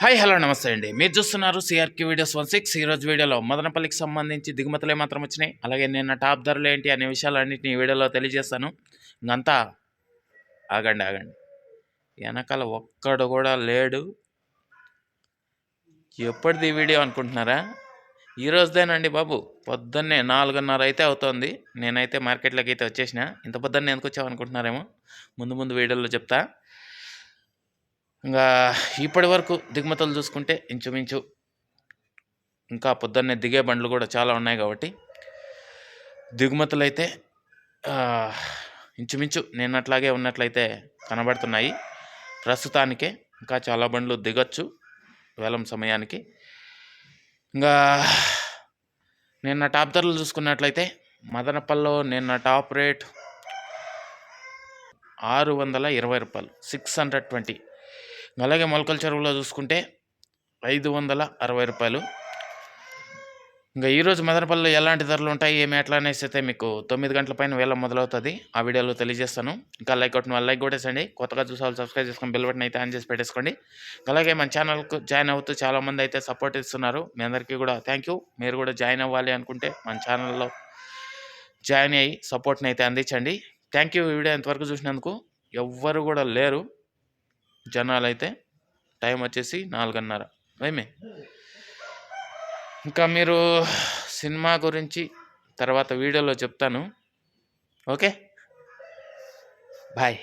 Hi hello నమస్తే అండి. మీరు చూస్తున్నారు సిఆర్కి వీడియోస్ 16. ఈరోజు వీడియోలో మదనపల్లికి సంబంధించి దిగుమతులు మాత్రం వచ్చినాయి, అలాగే నిన్న టాప్ ధరలు ఏంటి అనే విషయాలన్నింటినీ ఈ వీడియోలో తెలియజేస్తాను. ఇంకంతా ఆగండి వెనకాల ఒక్కడు కూడా లేడు. ఎప్పటిది ఈ వీడియో అనుకుంటున్నారా? ఈరోజుదేనండి బాబు. పొద్దున్నే 4:30 అయితే అవుతోంది. నేనైతే మార్కెట్లోకి అయితే వచ్చేసిన. ఇంత పొద్దున్నే ఎందుకు వచ్చావు అనుకుంటున్నారేమో, ముందు వీడియోలో చెప్తా. ఇంకా ఇప్పటి వరకు దిగుమతులు చూసుకుంటే ఇంచుమించు ఇంకా పొద్దున్నే దిగే బండ్లు కూడా చాలా ఉన్నాయి కాబట్టి దిగుమతులు అయితే ఇంచుమించు నిన్నట్లాగే ఉన్నట్లయితే కనబడుతున్నాయి. ప్రస్తుతానికే ఇంకా చాలా బండ్లు దిగొచ్చు వేలం సమయానికి. ఇంకా నిన్న టాప్ ధరలు చూసుకున్నట్లయితే మదనపల్లిలో నిన్న టాప్ రేట్ 620 రూపాయలు, 620. అలాగే మొలకల చెరువులో చూసుకుంటే 560 రూపాయలు. ఇంకా ఈరోజు మదనపల్లిలో ఎలాంటి ధరలు ఉంటాయి ఏమి ఎట్లా అనేసి అయితే మీకు 9 గంటల పైన వేలం మొదలవుతుంది. ఆ వీడియోలో తెలియజేస్తాను. ఇంకా లైక్ కొట్టిన వాళ్ళు లైక్ కొట్టేసండి. కొత్తగా చూసే వాళ్ళు సబ్స్క్రైబ్ చేసుకొని బెల్ బటన్ అయితే ఆన్ చేసి పెట్టేసుకోండి. అలాగే మన ఛానల్కు జాయిన్ అవుతూ చాలామంది అయితే సపోర్ట్ ఇస్తున్నారు. మీ అందరికీ కూడా థ్యాంక్ యూ. మీరు కూడా జాయిన్ అవ్వాలి అనుకుంటే మన ఛానల్లో జాయిన్ అయ్యి సపోర్ట్ని అయితే అందించండి. Thank you. ఈ వీడియో ఎంతవరకు చూసినందుకు. ఎవ్వరు కూడా లేరు జనాలు అయితే. టైం వచ్చేసి 4:30 ఏమే. ఇంకా మీరు సినిమా గురించి తర్వాత వీడియోలో చెప్తాను. Okay, bye.